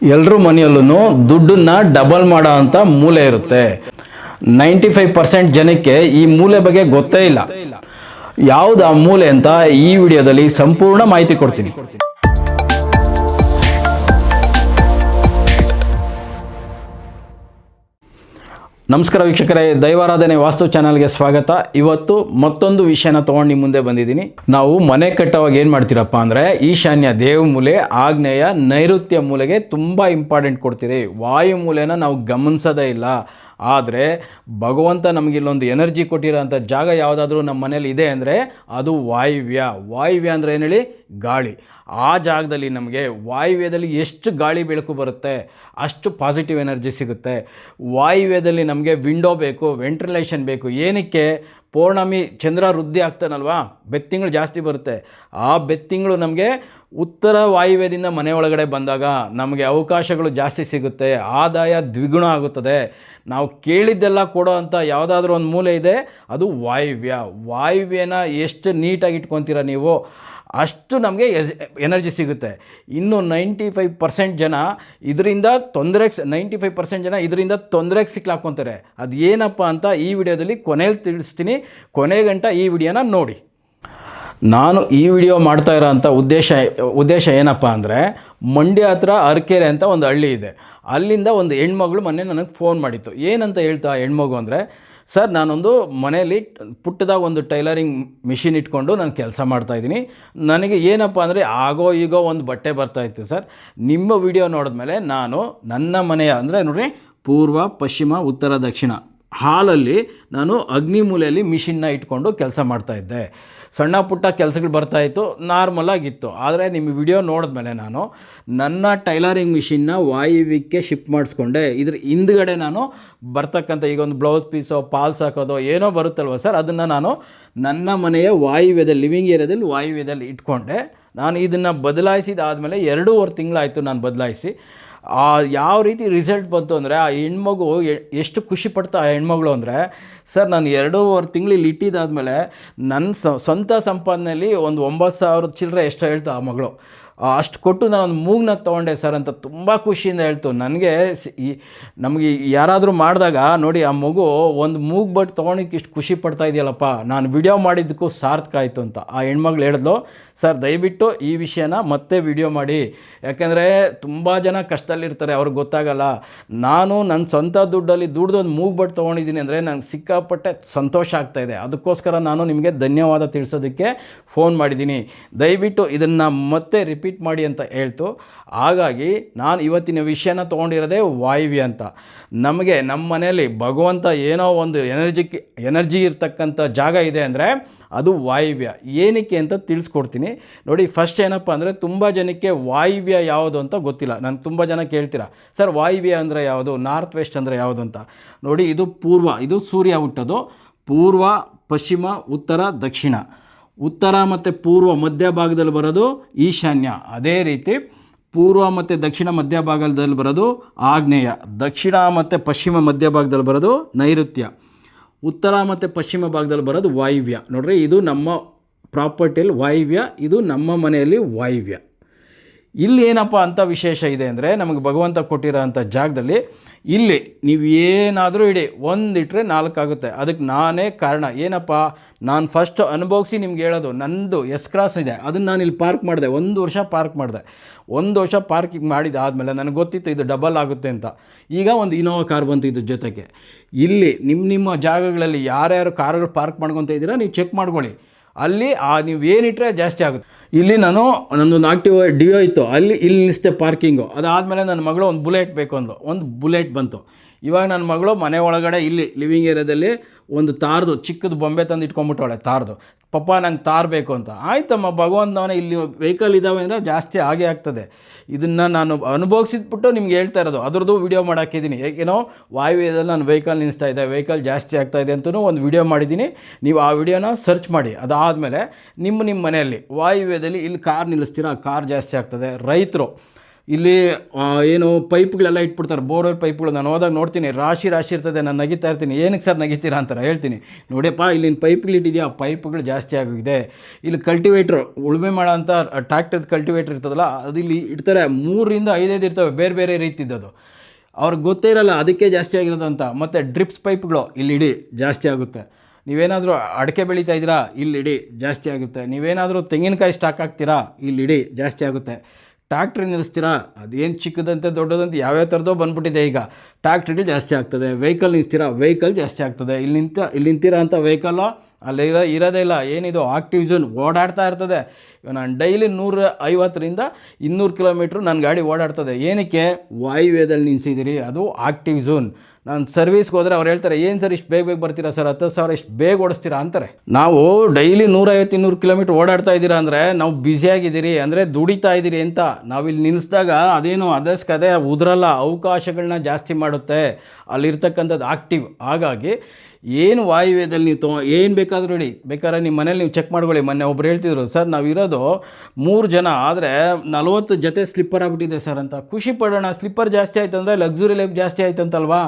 ಎಲ್ಲರ ಮನೆಯಲ್ಲೂ ದುಡ್ಡನ್ನ ಡಬಲ್ ಮಾಡೋ ಅಂತ ಮೂಲೆ ಇರುತ್ತೆ. 95% ಜನಕ್ಕೆ ಈ ಮೂಲೆ ಬಗ್ಗೆ ಗೊತ್ತೇ ಇಲ್ಲ. ಯಾವುದು ಆ ಮೂಲೆ ಅಂತ ಈ ವಿಡಿಯೋದಲ್ಲಿ ಸಂಪೂರ್ಣ ಮಾಹಿತಿ ಕೊಡ್ತೀನಿ. ನಮಸ್ಕಾರ ವೀಕ್ಷಕರೇ, ದೈವಾರಾಧನೆ ವಾಸ್ತು ಚಾನಲ್ಗೆ ಸ್ವಾಗತ. ಇವತ್ತು ಮತ್ತೊಂದು ವಿಷಯನ ತೊಗೊಂಡು ನಿಮ್ಮ ಮುಂದೆ ಬಂದಿದ್ದೀನಿ. ನಾವು ಮನೆ ಕಟ್ಟೋವಾಗ ಏನು ಮಾಡ್ತೀರಪ್ಪ ಅಂದರೆ ಈಶಾನ್ಯ ದೇವ ಮೂಲೆ, ಆಗ್ನೇಯ, ನೈಋತ್ಯ ಮೂಲೆಗೆ ತುಂಬ ಇಂಪಾರ್ಟೆಂಟ್ ಕೊಡ್ತೀರಿ. ವಾಯು ಮೂಲೆನ ನಾವು ಗಮನಿಸೋದೇ ಇಲ್ಲ. ಆದರೆ ಭಗವಂತ ನಮಗಿಲ್ಲೊಂದು ಎನರ್ಜಿ ಕೊಟ್ಟಿರೋ ಅಂಥ ಜಾಗ ಯಾವುದಾದ್ರೂ ನಮ್ಮ ಮನೇಲಿ ಇದೆ ಅಂದರೆ ಅದು ವಾಯುವ್ಯ. ವಾಯುವ್ಯ ಅಂದರೆ ಏನು ಹೇಳಿ? ಗಾಳಿ. ಆ ಜಾಗದಲ್ಲಿ ನಮಗೆ ವಾಯುವ್ಯದಲ್ಲಿ ಎಷ್ಟು ಗಾಳಿ ಬೆಳಕು ಬರುತ್ತೆ ಅಷ್ಟು ಪಾಸಿಟಿವ್ ಎನರ್ಜಿ ಸಿಗುತ್ತೆ. ವಾಯುವ್ಯದಲ್ಲಿ ನಮಗೆ ವಿಂಡೋ ಬೇಕು, ವೆಂಟಿಲೇಷನ್ ಬೇಕು. ಏನಕ್ಕೆ? ಪೌರ್ಣಮಿ ಚಂದ್ರ ವೃದ್ಧಿ ಆಗ್ತಾನಲ್ವಾ, ಬೆತ್ತಿಂಗಳು ಜಾಸ್ತಿ ಬರುತ್ತೆ. ಆ ಬೆತ್ತಿಂಗಳು ನಮಗೆ ಉತ್ತರ ವಾಯುವ್ಯದಿಂದ ಮನೆ ಒಳಗಡೆ ಬಂದಾಗ ನಮಗೆ ಅವಕಾಶಗಳು ಜಾಸ್ತಿ ಸಿಗುತ್ತೆ, ಆದಾಯ ದ್ವಿಗುಣ ಆಗುತ್ತದೆ. ನಾವು ಕೇಳಿದ್ದೆಲ್ಲ ಕೊಡೋ ಅಂಥ ಯಾವುದಾದ್ರೂ ಒಂದು ಮೂಲೆ ಇದೆ, ಅದು ವಾಯುವ್ಯ. ವಾಯುವ್ಯನ ಎಷ್ಟು ನೀಟಾಗಿ ಇಟ್ಕೊತೀರ ನೀವು, ಅಷ್ಟು ನಮಗೆ ಎನರ್ಜಿ ಸಿಗುತ್ತೆ. ಇನ್ನು 95% ಜನ ಇದರಿಂದ 95% ಜನ ಇದರಿಂದ ತೊಂದರೆಗೆ ಸಿಕ್ಲಾಕ್ಕೊತಾರೆ. ಅದು ಏನಪ್ಪ ಅಂತ ಈ ವಿಡಿಯೋದಲ್ಲಿ ಕೊನೆಯಲ್ಲಿ ತಿಳಿಸ್ತೀನಿ. ಕೊನೆಗಂಟ ಈ ವಿಡಿಯೋನ ನೋಡಿ. ನಾನು ಈ ವಿಡಿಯೋ ಮಾಡ್ತಾ ಇರೋ ಅಂಥ ಉದ್ದೇಶ ಏನಪ್ಪ ಅಂದರೆ, ಮಂಡ್ಯ ಹತ್ರ ಅರಕೆರೆ ಅಂತ ಒಂದು ಹಳ್ಳಿ ಇದೆ. ಅಲ್ಲಿಂದ ಒಂದು ಹೆಣ್ಮಗಳು ಮೊನ್ನೆ ನನಗೆ ಫೋನ್ ಮಾಡಿತ್ತು. ಏನಂತ ಹೇಳ್ತಾ ಹೆಣ್ಮಗು ಅಂದರೆ, ಸರ್ ನಾನೊಂದು ಮನೆಯಲ್ಲಿ ಪುಟ್ಟದಾಗ ಒಂದು ಟೈಲರಿಂಗ್ ಮಿಷಿನ್ ಇಟ್ಕೊಂಡು ನಾನು ಕೆಲಸ ಮಾಡ್ತಾಯಿದ್ದೀನಿ. ನನಗೆ ಏನಪ್ಪ ಅಂದರೆ ಆಗೋ ಈಗೋ ಒಂದು ಬಟ್ಟೆ ಬರ್ತಾಯಿತ್ತು ಸರ್. ನಿಮ್ಮ ವಿಡಿಯೋ ನೋಡಿದ್ಮೇಲೆ ನಾನು ನನ್ನ ಮನೆಯ ಅಂದರೆ ನೋಡಿ, ಪೂರ್ವ, ಪಶ್ಚಿಮ, ಉತ್ತರ, ದಕ್ಷಿಣ ಹಾಲಲ್ಲಿ ನಾನು ಅಗ್ನಿ ಮೂಲೆಯಲ್ಲಿ ಮಿಷಿನ್ನ ಇಟ್ಕೊಂಡು ಕೆಲಸ ಮಾಡ್ತಾಯಿದ್ದೆ. ಸಣ್ಣ ಪುಟ್ಟ ಕೆಲಸಗಳು ಬರ್ತಾಯಿತ್ತು, ನಾರ್ಮಲಾಗಿತ್ತು. ಆದರೆ ನಿಮ್ಮ ವಿಡಿಯೋ ನೋಡಿದ್ಮೇಲೆ ನಾನು ನನ್ನ ಟೈಲರಿಂಗ್ ಮಿಷಿನ್ನ ವಾಯುವ್ಯಕ್ಕೆ ಶಿಫ್ಟ್ ಮಾಡಿಸ್ಕೊಂಡೆ. ಇದ್ರ ಹಿಂದ್ಗಡೆ ನಾನು ಬರ್ತಕ್ಕಂಥ ಈಗ ಒಂದು ಬ್ಲೌಸ್ ಪೀಸೋ, ಪಾಲ್ಸ್ ಹಾಕೋದೋ ಏನೋ ಬರುತ್ತಲ್ವ ಸರ್, ಅದನ್ನು ನಾನು ನನ್ನ ಮನೆಯ ವಾಯುವ್ಯದಲ್ಲಿ, ಲಿವಿಂಗ್ ಏರಿಯಾದಲ್ಲಿ ವಾಯುವ್ಯದಲ್ಲಿ ಇಟ್ಕೊಂಡೆ. ನಾನು ಇದನ್ನು ಬದಲಾಯಿಸಿದಾದಮೇಲೆ 2.5 ತಿಂಗಳಾಯಿತು ನಾನು ಬದಲಾಯಿಸಿ. ಯಾವ ರೀತಿ ರಿಸಲ್ಟ್ ಬಂತು ಅಂದರೆ, ಆ ಹೆಣ್ಮಗು ಎಷ್ಟು ಖುಷಿ ಪಡ್ತಾ ಆ ಹೆಣ್ಮಗಳು ಅಂದರೆ, ಸರ್ ನಾನು 2.5 ತಿಂಗಳು ಇಲ್ಲಿ ಇಟ್ಟಿದ್ದಾದಮೇಲೆ ನನ್ನ ಸ್ವಂತ ಸಂಪಾದನೆಯಲ್ಲಿ ಒಂದು 9,000 ಚಿಲ್ಲರೆ ಎಷ್ಟು ಹೇಳ್ತಾ ಆ ಮಗಳು, ಅಷ್ಟು ಕೊಟ್ಟು ನಾನು ಒಂದು ಮೂಗನ್ನ ತೊಗೊಂಡೆ ಸರ್ ಅಂತ ತುಂಬ ಖುಷಿಯಿಂದ ಹೇಳ್ತು. ನನಗೆ ನಮಗೆ ಯಾರಾದರೂ ಮಾಡಿದಾಗ ನೋಡಿ, ಆ ಮಗು ಒಂದು ಮೂಗು ಬಟ್ ತೊಗೊಳಕ್ಕೆ ಇಷ್ಟು ಖುಷಿ ಪಡ್ತಾ ಇದೆಯಲ್ಲಪ್ಪ, ನಾನು ವಿಡಿಯೋ ಮಾಡಿದ್ದಕ್ಕೂ ಸಾರ್ಥಕ ಆಯಿತು ಅಂತ ಆ ಹೆಣ್ಮಗಳು ಹೇಳಿದ್ಲು. ಸರ್ ದಯವಿಟ್ಟು ಈ ವಿಷಯನ ಮತ್ತೆ ವಿಡಿಯೋ ಮಾಡಿ, ಯಾಕೆಂದರೆ ತುಂಬ ಜನ ಕಷ್ಟದಲ್ಲಿರ್ತಾರೆ, ಅವ್ರಿಗೆ ಗೊತ್ತಾಗಲ್ಲ. ನಾನು ನನ್ನ ಸ್ವಂತ ದುಡ್ಡಲ್ಲಿ ದುಡ್ದೊಂದು ಮೂಗು ಬಟ್ ತೊಗೊಂಡಿದ್ದೀನಿ ಅಂದರೆ ನಂಗೆ ಸಿಕ್ಕಾಪಟ್ಟೆ ಸಂತೋಷ ಆಗ್ತಾಯಿದೆ. ಅದಕ್ಕೋಸ್ಕರ ನಾನು ನಿಮಗೆ ಧನ್ಯವಾದ ತಿಳಿಸೋದಕ್ಕೆ ಫೋನ್ ಮಾಡಿದ್ದೀನಿ. ದಯವಿಟ್ಟು ಇದನ್ನು ಮತ್ತೆ ರಿಪೀಟ್ ಮಾಡಿ ಅಂತ ಹೇಳ್ತು. ಹಾಗಾಗಿ ನಾನು ಇವತ್ತಿನ ವಿಷಯನ ತೊಗೊಂಡಿರೋದೇ ವಾಯುವ್ಯ ಅಂತ. ನಮಗೆ ನಮ್ಮ ಮನೆಯಲ್ಲಿ ಭಗವಂತ ಏನೋ ಒಂದು ಎನರ್ಜಿ ಇರ್ತಕ್ಕಂಥ ಜಾಗ ಇದೆ ಅಂದರೆ ಅದು ವಾಯುವ್ಯ. ಏನಕ್ಕೆ ಅಂತ ತಿಳಿಸ್ಕೊಡ್ತೀನಿ ನೋಡಿ. ಫಸ್ಟ್ ಏನಪ್ಪ ಅಂದರೆ, ತುಂಬ ಜನಕ್ಕೆ ವಾಯುವ್ಯ ಯಾವುದು ಅಂತ ಗೊತ್ತಿಲ್ಲ. ನಾನು ತುಂಬ ಜನ ಕೇಳ್ತೀರಾ, ಸರ್ ವಾಯುವ್ಯ ಅಂದರೆ ಯಾವುದು, ನಾರ್ತ್ ವೆಸ್ಟ್ ಅಂದರೆ ಯಾವುದು ಅಂತ. ನೋಡಿ, ಇದು ಪೂರ್ವ, ಇದು ಸೂರ್ಯ ಹುಟ್ಟೋದು. ಪೂರ್ವ, ಪಶ್ಚಿಮ, ಉತ್ತರ, ದಕ್ಷಿಣ. ಉತ್ತರ ಮತ್ತು ಪೂರ್ವ ಮಧ್ಯಭಾಗದಲ್ಲಿ ಬರೋದು ಈಶಾನ್ಯ. ಅದೇ ರೀತಿ ಪೂರ್ವ ಮತ್ತು ದಕ್ಷಿಣ ಮಧ್ಯಭಾಗದಲ್ಲಿ ಬರೋದು ಆಗ್ನೇಯ. ದಕ್ಷಿಣ ಮತ್ತು ಪಶ್ಚಿಮ ಮಧ್ಯಭಾಗದಲ್ಲಿ ಬರೋದು ನೈಋತ್ಯ. ಉತ್ತರ ಮತ್ತು ಪಶ್ಚಿಮ ಭಾಗದಲ್ಲಿ ಬರೋದು ವಾಯುವ್ಯ. ನೋಡ್ರಿ, ಇದು ನಮ್ಮ ಪ್ರಾಪರ್ಟಿಯಲ್ಲಿ ವಾಯುವ್ಯ, ಇದು ನಮ್ಮ ಮನೆಯಲ್ಲಿ ವಾಯುವ್ಯ. ಇಲ್ಲಿ ಏನಪ್ಪ ಅಂತ ವಿಶೇಷ ಇದೆ ಅಂದರೆ, ನಮಗೆ ಭಗವಂತ ಕೊಟ್ಟಿರೋ ಅಂಥ ಜಾಗದಲ್ಲಿ ಇಲ್ಲಿ ನೀವು ಏನಾದರೂ ಇಡಿ, 1 ಇಟ್ಟರೆ 4 ಆಗುತ್ತೆ. ಅದಕ್ಕೆ ನಾನೇ ಕಾರಣ. ಏನಪ್ಪ, ನಾನು ಫಸ್ಟ್ ಅನುಭವಿಸಿ ನಿಮ್ಗೆ ಹೇಳೋದು. ನಂದು ಕ್ರಾಸ್ ಇದೆ, ಅದನ್ನು ನಾನು ಇಲ್ಲಿ ಪಾರ್ಕ್ ಮಾಡಿದೆ. 1 ವರ್ಷ ಪಾರ್ಕ್ ಮಾಡಿದೆ. 1 ವರ್ಷ ಪಾರ್ಕಿಂಗ್ ಮಾಡಿದಾದಮೇಲೆ ನನಗೆ ಗೊತ್ತಿತ್ತು ಇದು ಡಬಲ್ ಆಗುತ್ತೆ ಅಂತ. ಈಗ ಒಂದು ಇನೋವಾ ಕಾರ್ ಬಂತು ಇದ್ರ ಜೊತೆಗೆ. ಇಲ್ಲಿ ನಿಮ್ಮ ಜಾಗಗಳಲ್ಲಿ ಯಾರ್ಯಾರು ಕಾರುಗಳು ಪಾರ್ಕ್ ಮಾಡ್ಕೊತ ಇದ್ದೀರಾ ನೀವು ಚೆಕ್ ಮಾಡ್ಕೊಳ್ಳಿ. ಅಲ್ಲಿ ನೀವು ಏನಿಟ್ಟರೆ ಜಾಸ್ತಿ ಆಗುತ್ತೆ. ಇಲ್ಲಿ ನನ್ನೊಂದು ಆಕ್ಟಿವ್ ಡಿಯೋ ಇತ್ತು, ಇಲ್ಲಿ ನಿಲ್ಲಿಸ್ದೆ ಪಾರ್ಕಿಂಗು. ಅದಾದಮೇಲೆ ನನ್ನ ಮಗಳು ಒಂದು ಬುಲೆಟ್ ಬೇಕು ಅಂದ್ಲು, ಒಂದು ಬುಲೆಟ್ ಬಂತು. ಇವಾಗ ನನ್ನ ಮಗಳು ಮನೆ ಒಳಗಡೆ ಇಲ್ಲಿ ಲಿವಿಂಗ್ ಏರಿಯಾದಲ್ಲಿ ಒಂದು ತಾರ್ದು ಚಿಕ್ಕದು ಬೊಂಬೆ ತಂದು ಇಟ್ಕೊಂಡ್ಬಿಟ್ಟವಳೆ, ತಾರ್ದು. ಪಪ್ಪ ನಂಗೆ ತಾರ್ ಬೇಕು ಅಂತ. ಆಯ್ತಮ್ಮ, ಭಗವಂತವನೇ ಇಲ್ಲಿ ವೆಹಿಕಲ್ ಇದ್ದಾವೆ ಅಂದರೆ ಜಾಸ್ತಿ ಆಗೇ ಆಗ್ತದೆ. ಇದನ್ನು ನಾನು ಅನುಭವಿಸಿದ್ಬಿಟ್ಟು ನಿಮ್ಗೆ ಹೇಳ್ತಾ ಇರೋದು. ಅದರದ್ದು ವಿಡಿಯೋ ಮಾಡಾಕಿದ್ದೀನಿ. ಏನೋ ವಾಯುವ್ಯದಲ್ಲಿ ನಾನು ವೆಹಿಕಲ್ ನಿಲ್ಲಿಸ್ತಾ ಇದ್ದೆ, ವೆಹಿಕಲ್ ಜಾಸ್ತಿ ಆಗ್ತಾಯಿದೆ ಅಂತಲೂ ಒಂದು ವಿಡಿಯೋ ಮಾಡಿದ್ದೀನಿ. ನೀವು ಆ ವಿಡಿಯೋನ ಸರ್ಚ್ ಮಾಡಿ. ಅದಾದಮೇಲೆ ನಿಮ್ಮ ಮನೆಯಲ್ಲಿ ವಾಯುವ್ಯದಲ್ಲಿ ಇಲ್ಲಿ ಕಾರ್ ನಿಲ್ಲಿಸ್ತೀರಾ, ಕಾರ್ ಜಾಸ್ತಿ ಆಗ್ತದೆ. ರೈತರು ಇಲ್ಲಿ ಏನು ಪೈಪ್ಗಳೆಲ್ಲ ಇಟ್ಬಿಡ್ತಾರೆ, ಬೋರ್ವೆಲ್ ಪೈಪ್ಗಳು. ನಾನು ಹೋದಾಗ ನೋಡ್ತೀನಿ ರಾಶಿ ರಾಶಿ ಇರ್ತದೆ. ನಾನು ನಗಿತಾ ಇರ್ತೀನಿ, ಏನಕ್ಕೆ ಸರ್ ನಗಿತೀರಾ ಅಂತಾರೆ. ಹೇಳ್ತೀನಿ ನೋಡಿಯಪ್ಪ, ಇಲ್ಲಿನ ಪೈಪ್ಗಳು ಇಟ್ಟಿದೆಯಾ, ಪೈಪ್ಗಳು ಜಾಸ್ತಿ ಆಗಿದೆ. ಇಲ್ಲಿ ಕಲ್ಟಿವೇಟ್ರು, ಉಳುಮೆ ಮಾಡೋ ಅಂಥ ಟ್ರ್ಯಾಕ್ಟರ್ದು ಕಲ್ಟಿವೇಟ್ರ್ ಇರ್ತದಲ್ಲ, ಅದು ಇಲ್ಲಿ ಇಡ್ತಾರೆ 3-5 ಇರ್ತವೆ ಬೇರೆ ಬೇರೆ ರೀತಿದ್ದದು. ಅವ್ರಿಗೆ ಗೊತ್ತೇ ಇರೋಲ್ಲ ಅದಕ್ಕೆ ಜಾಸ್ತಿ ಆಗಿರೋದು ಅಂತ. ಮತ್ತು ಡ್ರಿಪ್ಸ್ ಪೈಪ್ಗಳು ಇಲ್ಲಿ ಇಡಿ ಜಾಸ್ತಿ ಆಗುತ್ತೆ. ನೀವೇನಾದರೂ ಅಡಿಕೆ ಬೆಳೀತಾ ಇದ್ದೀರಾ, ಇಲ್ಲಿಡಿ ಜಾಸ್ತಿ ಆಗುತ್ತೆ. ನೀವೇನಾದರೂ ತೆಂಗಿನಕಾಯಿ ಸ್ಟಾಕ್ ಹಾಕ್ತೀರಾ, ಇಲ್ಲಿಡಿ ಜಾಸ್ತಿ ಆಗುತ್ತೆ. ಟ್ಯಾಕ್ಟ್ರಿ ನಿಲ್ಲಿಸ್ತೀರಾ, ಅದೇನು ಚಿಕ್ಕದಂತೆ ದೊಡ್ಡದಂತೆ ಯಾವ್ಯಾವ ಥರದೋ ಬಂದ್ಬಿಟ್ಟಿದೆ ಈಗ. ಟ್ಯಾಕ್ಟ್ರಿಗಳು ಜಾಸ್ತಿ ಆಗ್ತದೆ. ವೆಹಿಕಲ್ ನಿಲ್ಲಿಸ್ತೀರಾ, ವೆಹಿಕಲ್ ಜಾಸ್ತಿ ಆಗ್ತದೆ. ಇಲ್ಲಿ ನಿಂತೀರಾ ಅಂತ ವೆಹಿಕಲ್ಲು ಅಲ್ಲಿ ಇರೋದೇ ಇಲ್ಲ. ಏನಿದು ಆಕ್ಟಿವ್ ಝೋನ್ ಓಡಾಡ್ತಾ ಇರ್ತದೆ. ನಾನು ಡೈಲಿ 150-200 ಕಿಲೋಮೀಟ್ರ್ ನನ್ನ ಗಾಡಿ ಓಡಾಡ್ತದೆ. ಏನಕ್ಕೆ? ವಾಯುವ್ಯದಲ್ಲಿ ನಿಲ್ಲಿಸಿದ್ದೀರಿ, ಅದು ಆಕ್ಟಿವ್ ಝೋನ್. ನಾನು ಸರ್ವಿಸ್ಗೆ ಹೋದರೆ ಅವ್ರು ಹೇಳ್ತಾರೆ, ಏನು ಸರ್ ಇಷ್ಟು ಬೇಗ ಬರ್ತೀರಾ ಸರ್, 10,000 ಇಷ್ಟು ಬೇಗ ಓಡಿಸ್ತೀರಾ ಅಂತಾರೆ. ನಾವು ಡೈಲಿ 150-200 ಕಿಲೋಮೀಟ್ರ್ ಓಡಾಡ್ತಾ ಇದ್ದೀರಾ ಅಂದರೆ ನಾವು ಬ್ಯುಸಿಯಾಗಿದ್ದೀರಿ, ಅಂದರೆ ದುಡಿತಾ ಇದ್ದೀರಿ ಅಂತ. ನಾವಿಲ್ಲಿ ನಿಲ್ಲಿಸಿದಾಗ ಅದೇನು ಅದಕ್ಕೆ ಉದುರಲ್ಲ, ಅವಕಾಶಗಳನ್ನ ಜಾಸ್ತಿ ಮಾಡುತ್ತೆ ಅಲ್ಲಿರ್ತಕ್ಕಂಥದ್ದು ಆಕ್ಟಿವ್. ಹಾಗಾಗಿ ಏನು ವಾಯುವ್ಯದಲ್ಲಿ ನೀವು ಏನು ಬೇಕಾದರೂ ಹೇಳಿ, ಬೇಕಾದ್ರೆ ನಿಮ್ಮ ಮನೇಲಿ ನೀವು ಚೆಕ್ ಮಾಡ್ಕೊಳ್ಳಿ. ಮೊನ್ನೆ ಒಬ್ರು ಹೇಳ್ತಿದ್ರು, ಸರ್ ನಾವು ಇರೋದು 3 ಜನ ಆದರೆ 40 ಜೊತೆ ಸ್ಲಿಪ್ಪರ್ ಆಗಿಬಿಟ್ಟಿದೆ ಸರ್ ಅಂತ. ಖುಷಿ ಪಡೋಣ, ಸ್ಲಿಪ್ಪರ್ ಜಾಸ್ತಿ ಆಯಿತು ಅಂದರೆ ಲಕ್ಸುರಿ ಲೈಫ್ ಜಾಸ್ತಿ ಆಯಿತು ಅಂತಲ್ವಾ.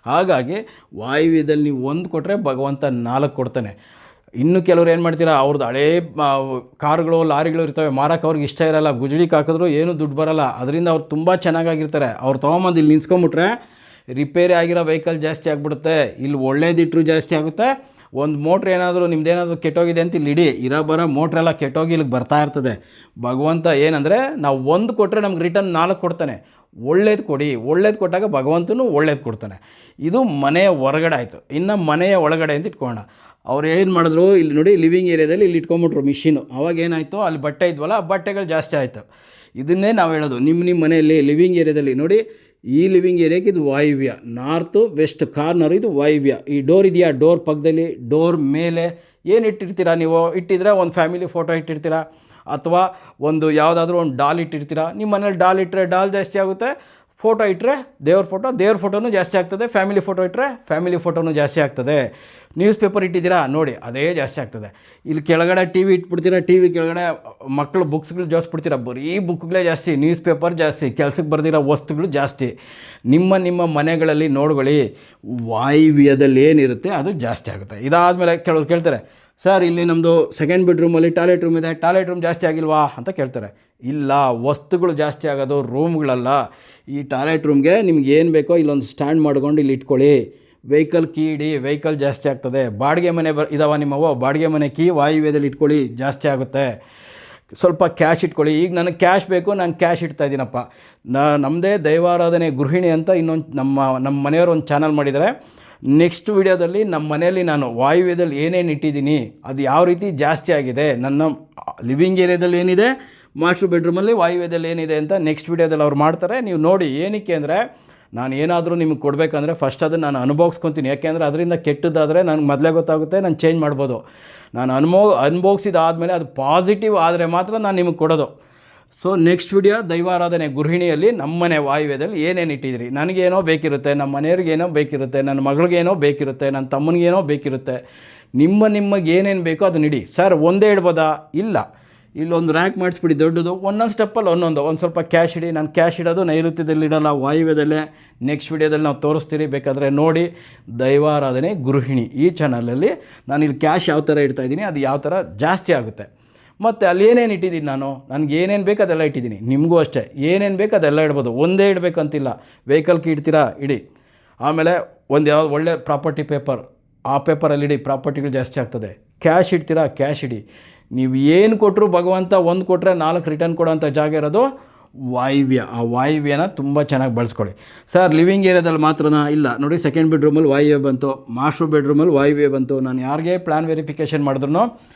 ಹಾಗಾಗಿ ವಾಯುವ್ಯದಲ್ಲಿ ನೀವು 1 ಕೊಟ್ಟರೆ ಭಗವಂತ 4 ಕೊಡ್ತಾನೆ. ಇನ್ನು ಕೆಲವ್ರು ಏನು ಮಾಡ್ತೀರಾ, ಅವ್ರದ್ದು ಹಳೇ ಕಾರುಗಳು ಲಾರಿಗಳು ಇರ್ತವೆ, ಮಾರಕ್ಕೆ ಅವ್ರಿಗೆ ಇಷ್ಟ ಇರೋಲ್ಲ, ಗುಜಡಿಗೆ ಹಾಕಿದ್ರು ಏನೂ ದುಡ್ಡು ಬರೋಲ್ಲ. ಅದರಿಂದ ಅವ್ರು ತುಂಬ ಚೆನ್ನಾಗಿರ್ತಾರೆ. ಅವ್ರು ತೊಗೊಂಬಂದು ಇಲ್ಲಿ ನಿಲ್ಸ್ಕೊಂಬಿಟ್ರೆ ರಿಪೇರಿ ಆಗಿರೋ ವೆಹಿಕಲ್ ಜಾಸ್ತಿ ಆಗಿಬಿಡುತ್ತೆ. ಇಲ್ಲಿ ಒಳ್ಳೇದಿಟ್ಟರು ಜಾಸ್ತಿ ಆಗುತ್ತೆ. ಒಂದು ಮೋಟ್ರ್ ಏನಾದರೂ ನಿಮ್ದೇನಾದರೂ ಕೆಟ್ಟೋಗಿದೆ ಅಂತ ಇಲ್ಲಿ ಇಡಿ, ಬರೋ ಮೋಟ್ರೆಲ್ಲ ಕೆಟ್ಟೋಗಿ ಇಲ್ಲಿಗೆ ಬರ್ತಾ ಇರ್ತದೆ. ಭಗವಂತ ಏನಂದರೆ ನಾವು 1 ಕೊಟ್ಟರೆ ನಮ್ಗೆ ರಿಟರ್ನ್ 4 ಕೊಡ್ತಾನೆ. ಒಳ್ಳೇದು ಕೊಡಿ, ಒಳ್ಳೇದು ಕೊಟ್ಟಾಗ ಭಗವಂತನೂ ಒಳ್ಳೇದು ಕೊಡ್ತಾನೆ. ಇದು ಮನೆಯ ಹೊರಗಡೆ ಆಯಿತು. ಇನ್ನು ಮನೆಯ ಒಳಗಡೆ ಅಂತ ಇಟ್ಕೊಳ್ಳೋಣ. ಅವ್ರು ಏನು ಮಾಡಿದ್ರು, ಇಲ್ಲಿ ನೋಡಿ ಲಿವಿಂಗ್ ಏರಿಯಾದಲ್ಲಿ ಇಲ್ಲಿ ಇಟ್ಕೊಂಬಿಟ್ರು ಮಿಷಿನು. ಅವಾಗ ಏನಾಯಿತು, ಅಲ್ಲಿ ಬಟ್ಟೆ ಇದ್ವಲ್ಲ, ಬಟ್ಟೆಗಳು ಜಾಸ್ತಿ ಆಯಿತು. ಇದನ್ನೇ ನಾವು ಹೇಳೋದು, ನಿಮ್ಮ ಮನೆಯಲ್ಲಿ ಲಿವಿಂಗ್ ಏರಿಯಾದಲ್ಲಿ ನೋಡಿ, ಈ ಲಿವಿಂಗ್ ಏರಿಯಾಕ್ಕೆ ಇದು ವಾಯುವ್ಯ, ನಾರ್ತು ವೆಸ್ಟ್ ಕಾರ್ನರ್ ಇದು ವಾಯುವ್ಯ. ಈ ಡೋರ್ ಇದೆಯಾ, ಡೋರ್ ಪಕ್ಕದಲ್ಲಿ, ಡೋರ್ ಮೇಲೆ ಏನು ಇಟ್ಟಿರ್ತೀರಾ ನೀವು? ಇಟ್ಟಿದ್ರೆ ಒಂದು ಫ್ಯಾಮಿಲಿ ಫೋಟೋ ಇಟ್ಟಿರ್ತೀರಾ, ಅಥವಾ ಒಂದು ಯಾವುದಾದ್ರೂ ಒಂದು ಡಾಲ್ ಇಟ್ಟಿರ್ತೀರಾ. ನಿಮ್ಮ ಮನೇಲಿ ಡಾಲ್ ಇಟ್ಟರೆ ಡಾಲ್ ಜಾಸ್ತಿ ಆಗುತ್ತೆ, ಫೋಟೋ ಇಟ್ಟರೆ ದೇವ್ರ ಫೋಟೋನೂ ಜಾಸ್ತಿ ಆಗ್ತದೆ, ಫ್ಯಾಮಿಲಿ ಫೋಟೋ ಇಟ್ಟರೆ ಫ್ಯಾಮಿಲಿ ಫೋಟೋನೂ ಜಾಸ್ತಿ ಆಗ್ತದೆ. ನ್ಯೂಸ್ ಪೇಪರ್ ಇಟ್ಟಿದ್ದೀರಾ ನೋಡಿ, ಅದೇ ಜಾಸ್ತಿ ಆಗ್ತದೆ. ಇಲ್ಲಿ ಕೆಳಗಡೆ ಟಿ ವಿ ಇಟ್ಬಿಡ್ತೀರಾ, ಟಿ ವಿ ಕೆಳಗಡೆ ಮಕ್ಕಳು ಬುಕ್ಸ್ಗಳು ಜೋಡಿಸ್ಬಿಡ್ತೀರಾ, ಬರೀ ಬುಕ್ಗಳೇ ಜಾಸ್ತಿ, ನ್ಯೂಸ್ ಪೇಪರ್ ಜಾಸ್ತಿ, ಕೆಲಸಕ್ಕೆ ಬರ್ದಿರೋ ವಸ್ತುಗಳು ಜಾಸ್ತಿ. ನಿಮ್ಮ ಮನೆಗಳಲ್ಲಿ ನೋಡ್ಕೊಳ್ಳಿ, ವಾಯುವ್ಯದಲ್ಲಿ ಏನಿರುತ್ತೆ ಅದು ಜಾಸ್ತಿ ಆಗುತ್ತೆ. ಇದಾದಮೇಲೆ ಕೆಲವ್ರು ಕೇಳ್ತಾರೆ, ಸರ್ ಇಲ್ಲಿ ನಮ್ಮದು 2nd ಬೆಡ್ರೂಮಲ್ಲಿ ಟಾಯ್ಲೆಟ್ ರೂಮ್ ಇದೆ, ಟಾಯ್ಲೆಟ್ ರೂಮ್ ಜಾಸ್ತಿ ಆಗಿಲ್ವಾ ಅಂತ ಕೇಳ್ತಾರೆ. ಇಲ್ಲ, ವಸ್ತುಗಳು ಜಾಸ್ತಿ ಆಗೋದು ರೂಮ್ಗಳಲ್ಲ. ಈ ಟಾಯ್ಲೆಟ್ ರೂಮ್ಗೆ ನಿಮ್ಗೆ ಏನು ಬೇಕೋ ಇಲ್ಲೊಂದು ಸ್ಟ್ಯಾಂಡ್ ಮಾಡ್ಕೊಂಡು ಇಲ್ಲಿ ಇಟ್ಕೊಳ್ಳಿ. ವೆಹಿಕಲ್ ಕೀ ಇಡಿ, ವೆಹಿಕಲ್ ಜಾಸ್ತಿ ಆಗ್ತದೆ. ಬಾಡಿಗೆ ಮನೆ ಇದಾವ ನಿಮ್ಮವು, ಬಾಡಿಗೆ ಮನೆ ಕೀ ವಾಯುವ್ಯದಲ್ಲಿ ಇಟ್ಕೊಳ್ಳಿ, ಜಾಸ್ತಿ ಆಗುತ್ತೆ. ಸ್ವಲ್ಪ ಕ್ಯಾಶ್ ಇಟ್ಕೊಳ್ಳಿ. ಈಗ ನನಗೆ ಕ್ಯಾಶ್ ಬೇಕು, ನಾನು ಕ್ಯಾಶ್ ಇಡ್ತಾಯಿದ್ದೀನಪ್ಪ. ನಮ್ಮದೇ ದೈವಾರಾಧನೆ ಗೃಹಿಣಿ ಅಂತ ಇನ್ನೊಂದು ನಮ್ಮ ಮನೆಯವರು ಒಂದು ಚಾನಲ್ ಮಾಡಿದ್ದಾರೆ. ನೆಕ್ಸ್ಟ್ ವಿಡಿಯೋದಲ್ಲಿ ನಮ್ಮ ಮನೆಯಲ್ಲಿ ನಾನು ವಾಯುವ್ಯದಲ್ಲಿ ಏನೇನು ಇಟ್ಟಿದ್ದೀನಿ, ಅದು ಯಾವ ರೀತಿ ಜಾಸ್ತಿ ಆಗಿದೆ, ನನ್ನ ಲಿವಿಂಗ್ ಏರಿಯಾದಲ್ಲಿ ಏನಿದೆ, ಮಾಸ್ಟರ್ ಬೆಡ್ರೂಮಲ್ಲಿ ವಾಯುವ್ಯದಲ್ಲಿ ಏನಿದೆ ಅಂತ ನೆಕ್ಸ್ಟ್ ವಿಡಿಯೋದಲ್ಲಿ ಅವ್ರು ಮಾಡ್ತಾರೆ. ನೀವು ನೋಡಿ. ಏನಕ್ಕೆ ಅಂದರೆ, ನಾನು ಏನಾದರೂ ನಿಮಗೆ ಕೊಡಬೇಕಂದ್ರೆ ಫಸ್ಟ್ ಅದನ್ನು ನಾನು ಅನುಭವಿಸ್ಕೊತೀನಿ. ಯಾಕೆಂದರೆ ಅದರಿಂದ ಕೆಟ್ಟದ್ದಾದರೆ ನನಗೆ ಮೊದಲೇ ಗೊತ್ತಾಗುತ್ತೆ, ನಾನು ಚೇಂಜ್ ಮಾಡ್ಬೋದು. ನಾನು ಅನುಭವಿಸಿದಾದಮೇಲೆ ಅದು ಪಾಸಿಟಿವ್ ಆದರೆ ಮಾತ್ರ ನಾನು ನಿಮಗೆ ಕೊಡೋದು. ಸೊ ನೆಕ್ಸ್ಟ್ ವಿಡಿಯೋ ದೈವಾರಾಧನೆ ಗೃಹಿಣಿಯಲ್ಲಿ ನಮ್ಮನೆ ವಾಯುವ್ಯದಲ್ಲಿ ಏನೇನು ಇಟ್ಟಿದ್ದೀರಿ. ನನಗೇನೋ ಬೇಕಿರುತ್ತೆ, ನಮ್ಮ ಮನೆಯವ್ರಿಗೇನೋ ಬೇಕಿರುತ್ತೆ, ನನ್ನ ಮಗಳಿಗೇನೋ ಬೇಕಿರುತ್ತೆ, ನನ್ನ ತಮ್ಮನಿಗೇನೋ ಬೇಕಿರುತ್ತೆ. ನಿಮಗೆ ಏನೇನು ಬೇಕೋ ಅದನ್ನ ಇಡಿ. ಸರ್ ಒಂದೇ ಇಡ್ಬೋದಾ? ಇಲ್ಲ, ಇಲ್ಲೊಂದು ರ್ಯಾಕ್ ಮಾಡಿಸ್ಬಿಡಿ ದೊಡ್ಡದು, ಒಂದೊಂದು ಸ್ಟೆಪ್ಪಲ್ಲಿ ಒಂದು ಸ್ವಲ್ಪ ಕ್ಯಾಶ್ ಇಡಿ. ನಾನು ಕ್ಯಾಶ್ ಇಡೋದು ನೈಋತ್ಯದಲ್ಲಿ ಇಡೋಲ್ಲ, ವಾಯುವ್ಯದಲ್ಲೇ. ನೆಕ್ಸ್ಟ್ ವಿಡಿಯೋದಲ್ಲಿ ನಾವು ತೋರಿಸ್ತೀರಿ, ಬೇಕಾದರೆ ನೋಡಿ. ದೈವಾರಾಧನೆ ಗೃಹಿಣಿ ಈ ಚಾನಲಲ್ಲಿ ನಾನು ಇಲ್ಲಿ ಕ್ಯಾಶ್ ಯಾವ ಥರ ಇಡ್ತಾಯಿದ್ದೀನಿ, ಅದು ಯಾವ ಥರ ಜಾಸ್ತಿ ಆಗುತ್ತೆ. ಮತ್ತು ಅಲ್ಲಿ ಏನೇನು ಇಟ್ಟಿದ್ದೀನಿ ನಾನು, ನನಗೆ ಏನೇನು ಬೇಕು ಅದೆಲ್ಲ ಇಟ್ಟಿದ್ದೀನಿ. ನಿಮಗೂ ಅಷ್ಟೇ ಏನೇನು ಬೇಕು ಅದೆಲ್ಲ ಇಡ್ಬೋದು, ಒಂದೇ ಇಡಬೇಕಂತಿಲ್ಲ. ವೆಹಿಕಲ್ ಕೀ ಇಡ್ತೀರಾ ಇಡಿ. ಆಮೇಲೆ ಒಂದು ಯಾವ್ದು ಒಳ್ಳೆ ಪ್ರಾಪರ್ಟಿ ಪೇಪರ್, ಆ ಪೇಪರಲ್ಲಿ ಇಡಿ, ಪ್ರಾಪರ್ಟಿಗಳು ಜಾಸ್ತಿ ಆಗ್ತದೆ. ಕ್ಯಾಶ್ ಇಡ್ತೀರಾ, ಕ್ಯಾಶ್ ಇಡಿ. ನೀವು ಏನು ಕೊಟ್ಟರು ಭಗವಂತ 1 ಕೊಟ್ಟರೆ 4 ರಿಟರ್ನ್ ಕೊಡೋಂಥ ಜಾಗ ಇರೋದು ವಾಯುವ್ಯ. ಆ ವಾಯುವ್ಯನ ತುಂಬ ಚೆನ್ನಾಗಿ ಬಳಸ್ಕೊಳ್ಳಿ. ಸರ್ ಲಿವಿಂಗ್ ಏರಿಯಾದಲ್ಲಿ ಮಾತ್ರನಾ? ಇಲ್ಲ ನೋಡಿ, 2nd ಬೆಡ್ರೂಮಲ್ಲಿ ವಾಯುವ್ಯ ಬಂತು, ಮಾಸ್ಟರ್ ಬೆಡ್ರೂಮಲ್ಲಿ ವಾಯುವ್ಯ ಬಂತು. ನಾನು ಯಾರಿಗೆ ಪ್ಲ್ಯಾನ್ ವೆರಿಫಿಕೇಷನ್ ಮಾಡಿದ್ರು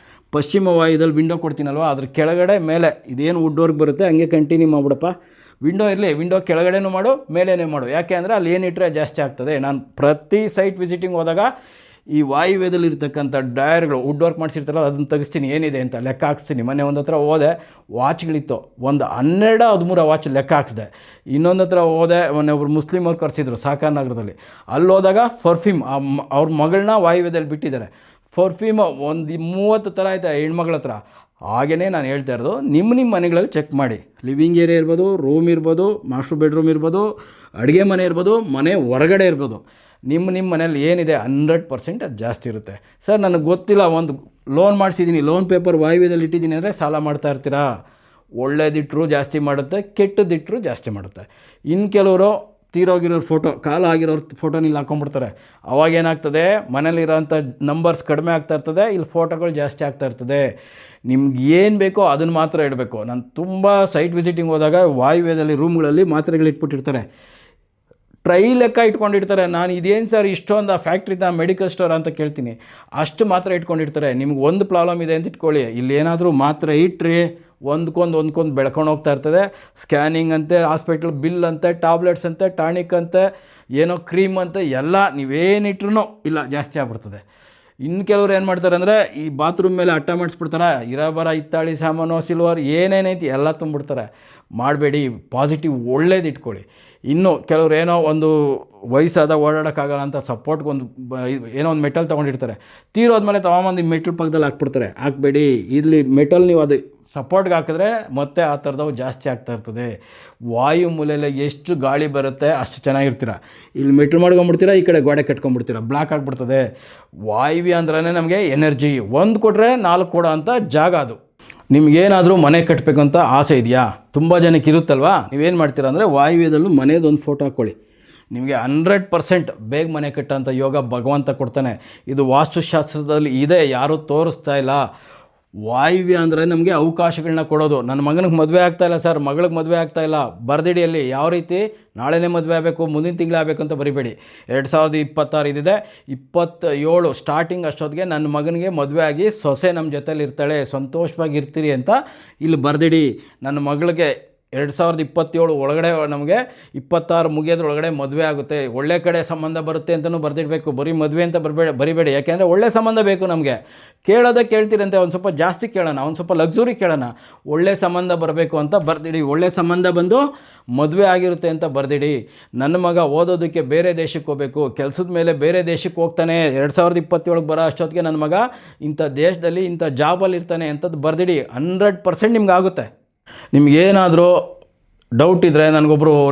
ಪಶ್ಚಿಮ ವಾಯುದಲ್ಲಿ ವಿಂಡೋ ಕೊಡ್ತೀನಲ್ವ, ಅದ್ರ ಕೆಳಗಡೆ ಮೇಲೆ ಇದೇನು ವುಡ್ವರ್ಕ್ ಬರುತ್ತೆ ಹಂಗೆ ಕಂಟಿನ್ಯೂ ಮಾಡಿಬಿಡಪ್ಪ. ವಿಂಡೋ ಇರಲಿ, ವಿಂಡೋ ಕೆಳಗಡೆನೂ ಮಾಡು, ಮೇಲೇ ಮಾಡು. ಯಾಕೆ ಅಂದರೆ ಅಲ್ಲಿ ಏನಿಟ್ಟರೆ ಜಾಸ್ತಿ ಆಗ್ತದೆ. ನಾನು ಪ್ರತಿ ಸೈಟ್ ವಿಸಿಟಿಂಗ್ ಹೋದಾಗ ಈ ವಾಯುವ್ಯದಲ್ಲಿ ಇರ್ತಕ್ಕಂಥ ಡಯರ್ಗಳು ವುಡ್ ವರ್ಕ್ ಮಾಡಿಸಿರ್ತಾರಲ್ಲ ಅದನ್ನು ತೆಗಿಸ್ತೀನಿ, ಏನಿದೆ ಅಂತ ಲೆಕ್ಕ ಹಾಕ್ಸ್ತೀನಿ. ಮೊನ್ನೆ ಒಂದು ಹತ್ರ ಹೋದೆ, ವಾಚ್ಗಳಿತ್ತು, ಒಂದು 12-13 ವಾಚ್ ಲೆಕ್ಕ ಹಾಕ್ಸಿದೆ. ಇನ್ನೊಂದು ಹತ್ರ ಹೋದೆ, ಮೊನ್ನೆ ಒಬ್ಬರು ಮುಸ್ಲಿಮವ್ರು ಕರೆಸಿದ್ರು ಸಾಕಾರ್ ನಗರದಲ್ಲಿ. ಅಲ್ಲಿ ಹೋದಾಗ ಪರ್ಫ್ಯೂಮ್, ಅವ್ರ ಮಗಳನ್ನ ವಾಯುವ್ಯದಲ್ಲಿ ಬಿಟ್ಟಿದ್ದಾರೆ. ಪರ್ಫ್ಯೂಮ್ ಒಂದು 30 ಥರ ಆಯ್ತು ಹೆಣ್ಮಗಳ ಹತ್ರ. ಹಾಗೆಯೇ ನಾನು ಹೇಳ್ತಾ ಇರೋದು ನಿಮ್ಮ ಮನೆಗಳಲ್ಲಿ ಚೆಕ್ ಮಾಡಿ. ಲಿವಿಂಗ್ ಏರಿಯಾ ಇರ್ಬೋದು, ರೂಮ್ ಇರ್ಬೋದು, ಮಾಸ್ಟರ್ ಬೆಡ್ರೂಮ್ ಇರ್ಬೋದು, ಅಡುಗೆ ಮನೆ ಇರ್ಬೋದು, ಮನೆ ಹೊರಗಡೆ ಇರ್ಬೋದು, ನಿಮ್ಮ ಮನೇಲಿ ಏನಿದೆ 100% ಅದು ಜಾಸ್ತಿ ಇರುತ್ತೆ. ಸರ್ ನನಗೆ ಗೊತ್ತಿಲ್ಲ, ಒಂದು ಲೋನ್ ಮಾಡಿಸಿದ್ದೀನಿ, ಲೋನ್ ಪೇಪರ್ ವಾಯುವ್ಯದಲ್ಲಿ ಇಟ್ಟಿದ್ದೀನಿ ಅಂದರೆ ಸಾಲ ಮಾಡ್ತಾ ಇರ್ತೀರಾ. ಒಳ್ಳೇದಿಟ್ಟರು ಜಾಸ್ತಿ ಮಾಡುತ್ತೆ, ಕೆಟ್ಟದಿಟ್ಟರು ಜಾಸ್ತಿ ಮಾಡುತ್ತೆ. ಇನ್ನು ಕೆಲವರು ತೀರೋಗಿರೋರು ಫೋಟೋ, ಕಾಲ ಆಗಿರೋರು ಫೋಟೋನ ಇಲ್ಲಿ ಹಾಕೊಂಡ್ಬಿಡ್ತಾರೆ. ಅವಾಗೇನಾಗ್ತದೆ, ಮನೇಲಿರೋಂಥ ನಂಬರ್ಸ್ ಕಡಿಮೆ ಆಗ್ತಾ ಇರ್ತದೆ, ಇಲ್ಲಿ ಫೋಟೋಗಳು ಜಾಸ್ತಿ ಆಗ್ತಾ ಇರ್ತದೆ. ನಿಮ್ಗೆ ಏನು ಬೇಕೋ ಅದನ್ನು ಮಾತ್ರ ಇಡಬೇಕು. ನಾನು ತುಂಬ ಸೈಟ್ ವಿಸಿಟಿಂಗ್ ಹೋದಾಗ ವಾಯುವ್ಯದಲ್ಲಿ ರೂಮ್ಗಳಲ್ಲಿ ಮಾತ್ರೆಗಳು ಇಟ್ಬಿಟ್ಟಿರ್ತಾರೆ, ಟ್ರೈ ಲೆಕ್ಕ ಇಟ್ಕೊಂಡಿರ್ತಾರೆ. ನಾನು ಇದೇನು ಸರ್ ಇಷ್ಟೊಂದು ಫ್ಯಾಕ್ಟ್ರಿದ ಮೆಡಿಕಲ್ ಸ್ಟೋರ್ ಅಂತ ಕೇಳ್ತೀನಿ. ಅಷ್ಟು ಮಾತ್ರ ಇಟ್ಕೊಂಡಿರ್ತಾರೆ. ನಿಮ್ಗೆ ಒಂದು ಪ್ರಾಬ್ಲಮ್ ಇದೆ ಅಂತ ಇಟ್ಕೊಳ್ಳಿ, ಇಲ್ಲೇನಾದರೂ ಮಾತ್ರ ಇಟ್ಟರೆ ಒಂದ್ಕೊಂದು ಬೆಳ್ಕೊಂಡು ಹೋಗ್ತಾ ಇರ್ತದೆ. ಸ್ಕ್ಯಾನಿಂಗ್ ಅಂತೆ, ಹಾಸ್ಪಿಟ್ಲ್ ಬಿಲ್ ಅಂತೆ, ಟ್ಯಾಬ್ಲೆಟ್ಸ್ ಅಂತೆ, ಟಾನಿಕ್ ಅಂತೆ, ಏನೋ ಕ್ರೀಮ್ ಅಂತೆ, ಎಲ್ಲ ನೀವೇನಿಟ್ರೂ ಇಲ್ಲ ಜಾಸ್ತಿ ಆಗ್ಬಿಡ್ತದೆ. ಇನ್ನು ಕೆಲವ್ರು ಏನು ಮಾಡ್ತಾರೆ ಅಂದರೆ ಈ ಬಾತ್ರೂಮ್ ಮೇಲೆ ಅಟ್ಟ ಮಾಡಿಸ್ಬಿಡ್ತಾರೆ. ಇರೋಬರ ಹಿತ್ತಾಳಿ ಸಾಮಾನು, ಸಿಲ್ವರ್ ಏನೇನೈತಿ ಎಲ್ಲ ತುಂಬಿಡ್ತಾರೆ. ಮಾಡಬೇಡಿ, ಪಾಸಿಟಿವ್ ಒಳ್ಳೇದು ಇಟ್ಕೊಳ್ಳಿ. ಇನ್ನು ಕೆಲವ್ರು ಏನೋ ಒಂದು ವಯಸ್ಸಾದ ಓಡಾಡೋಕ್ಕಾಗಲ್ಲ ಅಂತ ಸಪೋರ್ಟ್ಗೊಂದು ಏನೋ ಒಂದು ಮೆಟಲ್ ತೊಗೊಂಡಿರ್ತಾರೆ, ತೀರೋದ್ಮೇಲೆ ತೊಗೊಂಬಂದು ಈ ಮೆಟಲ್ ಪಕ್ಕದಲ್ಲಿ ಹಾಕ್ಬಿಡ್ತಾರೆ. ಹಾಕ್ಬೇಡಿ, ಇಲ್ಲಿ ಮೆಟಲ್ ನೀವು ಅದು ಸಪೋರ್ಟ್ಗೆ ಹಾಕಿದ್ರೆ ಮತ್ತೆ ಆ ಥರದವು ಜಾಸ್ತಿ ಆಗ್ತಾ ಇರ್ತದೆ. ವಾಯು ಮೂಲೆಯಲ್ಲಿ ಎಷ್ಟು ಗಾಳಿ ಬರುತ್ತೆ ಅಷ್ಟು ಚೆನ್ನಾಗಿರ್ತೀರ. ಇಲ್ಲಿ ಮೆಟ್ಲು ಮಾಡ್ಕೊಂಬಿಡ್ತೀರ, ಈ ಕಡೆ ಗೋಡೆ ಕಟ್ಕೊಂಡ್ಬಿಡ್ತೀರ, ಬ್ಲಾಕ್ ಆಗಿಬಿಡ್ತದೆ. ವಾಯುವ್ಯ ಅಂದ್ರೇ ನಮಗೆ ಎನರ್ಜಿ, ಒಂದು ಕೊಟ್ಟರೆ 4 ಕೊಡೋ ಅಂಥ ಜಾಗ ಅದು. ನಿಮಗೇನಾದರೂ ಮನೆ ಕಟ್ಟಬೇಕಂತ ಆಸೆ ಇದೆಯಾ? ತುಂಬ ಜನಕ್ಕೆ ಇರುತ್ತಲ್ವಾ. ನೀವೇನು ಮಾಡ್ತೀರಾ ಅಂದರೆ ವಾಯುವ್ಯದಲ್ಲೂ ಮನೆಯದೊಂದು ಫೋಟೋ ಹಾಕ್ಕೊಳ್ಳಿ. ನಿಮಗೆ 100% ಬೇಗ ಮನೆ ಕಟ್ಟೋಂಥ ಯೋಗ ಭಗವಂತ ಕೊಡ್ತಾನೆ. ಇದು ವಾಸ್ತುಶಾಸ್ತ್ರದಲ್ಲಿ ಇದೆ, ಯಾರೂ ತೋರಿಸ್ತಾ ಇಲ್ಲ. ವಾಯುವ್ಯ ಅಂದರೆ ನಮಗೆ ಅವಕಾಶಗಳನ್ನ ಕೊಡೋದು. ನನ್ನ ಮಗನಿಗೆ ಮದುವೆ ಆಗ್ತಾಯಿಲ್ಲ ಸರ್, ಮಗಳಿಗೆ ಮದುವೆ ಆಗ್ತಾಯಿಲ್ಲ, ಬರ್ದಿಡಿಯಲ್ಲಿ ಯಾವ ರೀತಿ ನಾಳೆನೇ ಮದುವೆ ಆಗಬೇಕು, ಮುಂದಿನ ತಿಂಗಳು ಆಗಬೇಕು ಅಂತ ಬರಿಬೇಡಿ. 2026 ಇದಿದೆ, 27 ಸ್ಟಾರ್ಟಿಂಗ್ ಅಷ್ಟೊತ್ತಿಗೆ ನನ್ನ ಮಗನಿಗೆ ಮದುವೆ ಆಗಿ ಸೊಸೆ ನಮ್ಮ ಜೊತೇಲಿ ಇರ್ತಾಳೆ, ಸಂತೋಷವಾಗಿ ಇರ್ತೀರಿ ಅಂತ ಇಲ್ಲಿ ಬರ್ದಿಡಿ. ನನ್ನ ಮಗಳಿಗೆ 2027 ಒಳಗಡೆ ನಮಗೆ 26 ಮುಗಿಯೋದ್ರೊಳಗಡೆ ಮದುವೆ ಆಗುತ್ತೆ, ಒಳ್ಳೆ ಕಡೆ ಸಂಬಂಧ ಬರುತ್ತೆ ಅಂತಲೂ ಬರೆದಿಡಬೇಕು. ಬರೀ ಮದುವೆ ಅಂತ ಬರಿಬೇಡಿ. ಯಾಕೆಂದರೆ ಒಳ್ಳೆ ಸಂಬಂಧ ಬೇಕು ನಮಗೆ. ಕೇಳೋದೇ ಕೇಳ್ತೀರಂತೆ, ಒಂದು ಸ್ವಲ್ಪ ಜಾಸ್ತಿ ಕೇಳೋಣ, ಒಂದು ಸ್ವಲ್ಪ ಲಕ್ಸುರಿ ಕೇಳೋಣ. ಒಳ್ಳೆ ಸಂಬಂಧ ಬರಬೇಕು ಅಂತ ಬರ್ದಿಡಿ. ಒಳ್ಳೆ ಸಂಬಂಧ ಬಂದು ಮದುವೆ ಆಗಿರುತ್ತೆ ಅಂತ ಬರ್ದಿಡಿ. ನನ್ನ ಮಗ ಓದೋದಕ್ಕೆ ಬೇರೆ ದೇಶಕ್ಕೆ ಹೋಗಬೇಕು, ಕೆಲಸದ ಮೇಲೆ ಬೇರೆ ದೇಶಕ್ಕೆ ಹೋಗ್ತಾನೆ, 2027 ಬರೋ ಅಷ್ಟೊತ್ತಿಗೆ ನನ್ನ ಮಗ ಇಂಥ ದೇಶದಲ್ಲಿ ಇಂಥ ಜಾಬಲ್ಲಿ ಇರ್ತಾನೆ ಅಂತದ್ದು ಬರ್ದಿಡಿ. 100% ನಿಮ್ಗೆ ಆಗುತ್ತೆ. ನಿಮಗೇನಾದರೂ ಡೌಟ್ ಇದ್ದರೆ,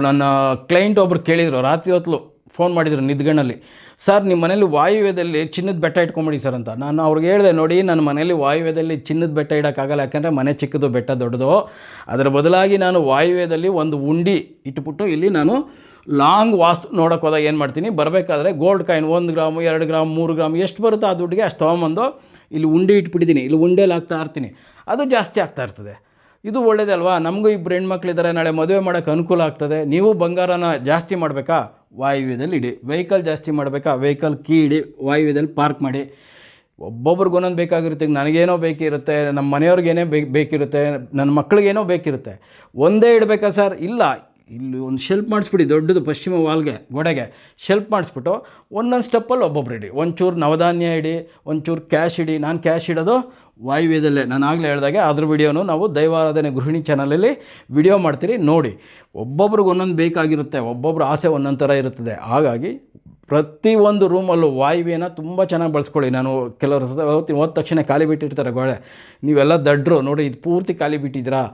ನನ್ನ ಕ್ಲೈಂಟ್ ಒಬ್ಬರು ಕೇಳಿದರು, ರಾತ್ರಿ ಹೊತ್ತು ಫೋನ್ ಮಾಡಿದರು ನಿದ್ಗಣ್ಣಲ್ಲಿ, ಸರ್ ನಿಮ್ಮ ಮನೇಲಿ ವಾಯುವ್ಯದಲ್ಲಿ ಚಿನ್ನದ ಬೆಟ್ಟ ಇಟ್ಕೊಂಬಿಡಿ ಸರ್ ಅಂತ. ನಾನು ಅವ್ರಿಗೆ ಹೇಳಿದೆ, ನೋಡಿ ನನ್ನ ಮನೇಲಿ ವಾಯುವ್ಯದಲ್ಲಿ ಚಿನ್ನದ ಬೆಟ್ಟ ಇಡೋಕ್ಕಾಗಲ್ಲ, ಯಾಕೆಂದರೆ ಮನೆ ಚಿಕ್ಕದು, ಬೆಟ್ಟ ದೊಡ್ಡದು. ಅದರ ಬದಲಾಗಿ ನಾನು ವಾಯುವ್ಯದಲ್ಲಿ ಒಂದು ಉಂಡಿ ಇಟ್ಬಿಟ್ಟು ಇಲ್ಲಿ ನಾನು ಲಾಂಗ್ ವಾಸ್ತು ನೋಡೋಕೆ ಹೋದಾಗ ಏನು ಮಾಡ್ತೀನಿ, ಬರಬೇಕಾದ್ರೆ gold coin 1 gram 2 gram 3 gram ಎಷ್ಟು ಬರುತ್ತೋ ಆ ದುಡ್ಡಿಗೆ ಅಷ್ಟು ತೊಗೊಂಬಂದು ಇಲ್ಲಿ ಉಂಡಿ ಇಟ್ಬಿಟ್ಟಿದ್ದೀನಿ. ಇಲ್ಲಿ ಉಂಡೆಯಲ್ಲಿ ಹಾಕ್ತಾ ಇರ್ತೀನಿ, ಅದು ಜಾಸ್ತಿ ಆಗ್ತಾ ಇರ್ತದೆ. ಇದು ಒಳ್ಳೇದೇ ಅಲ್ವಾ? ನಮಗೂ 2 ಹೆಣ್ಮಕ್ಳಿದ್ದಾರೆ, ನಾಳೆ ಮದುವೆ ಮಾಡೋಕ್ಕೆ ಅನುಕೂಲ ಆಗ್ತದೆ. ನೀವು ಬಂಗಾರನ ಜಾಸ್ತಿ ಮಾಡಬೇಕಾ, ವಾಯುವ್ಯದಲ್ಲಿ ಇಡಿ. ವೆಹಿಕಲ್ ಜಾಸ್ತಿ ಮಾಡಬೇಕಾ, ವೆಹಿಕಲ್ ಕೀ ಇಡಿ, ವಾಯುವ್ಯದಲ್ಲಿ ಪಾರ್ಕ್ ಮಾಡಿ. ಒಬ್ಬೊಬ್ರಿಗೆ ಒಂದೊಂದು ಬೇಕಾಗಿರುತ್ತೆ. ನನಗೇನೋ ಬೇಕಿರುತ್ತೆ, ನಮ್ಮ ಮನೆಯವ್ರಿಗೇನೇ ಬೇಕಿರುತ್ತೆ, ನನ್ನ ಮಕ್ಳಿಗೇನೋ ಬೇಕಿರುತ್ತೆ. ಒಂದೇ ಇಡಬೇಕಾ ಸರ್? ಇಲ್ಲ, ಇಲ್ಲಿ ಒಂದು ಶೆಲ್ಫ್ ಮಾಡಿಸ್ಬಿಡಿ, ದೊಡ್ಡದು ಪಶ್ಚಿಮ ವಾಲ್ಗೆ ಗೋಡೆಗೆ ಶೆಲ್ಫ್ ಮಾಡಿಸ್ಬಿಟ್ಟು ಒಂದೊಂದು ಸ್ಟೆಪ್ಪಲ್ಲಿ ಒಬ್ಬೊಬ್ರು ಇಡಿ. ಒಂಚೂರು ನವಧಾನ್ಯ ಇಡಿ, ಒಂಚೂರು ಕ್ಯಾಶ್ ಇಡಿ. ನಾನು ಕ್ಯಾಶ್ ಇಡೋದು ವಾಯುವ್ಯದಲ್ಲೇ. ನಾನು ಆಗಲೇ ಹೇಳಿದಾಗೆ ಅದ್ರ ವಿಡಿಯೋನು ನಾವು ದೈವಾರಾಧನೆ ಗೃಹಿಣಿ ಚಾನಲಲ್ಲಿ ವಿಡಿಯೋ ಮಾಡ್ತೀರಿ, ನೋಡಿ. ಒಬ್ಬೊಬ್ರಿಗೆ ಒಂದೊಂದು ಬೇಕಾಗಿರುತ್ತೆ, ಒಬ್ಬೊಬ್ರು ಆಸೆ ಒಂದೊಂದು ಥರ ಇರುತ್ತದೆ. ಹಾಗಾಗಿ ಪ್ರತಿಯೊಂದು ರೂಮಲ್ಲೂ ವಾಯುವ್ಯನ ತುಂಬ ಚೆನ್ನಾಗಿ ಬಳಸ್ಕೊಳ್ಳಿ. ನಾನು ಕೆಲವರು ಹೋದ ತಕ್ಷಣ ಖಾಲಿ ಬಿಟ್ಟಿರ್ತಾರೆ ಗೋಡೆ, ನೀವೆಲ್ಲ ದಡ್ರು ನೋಡಿ, ಇದು ಪೂರ್ತಿ ಖಾಲಿ ಬಿಟ್ಟಿದ್ದೀರಾ.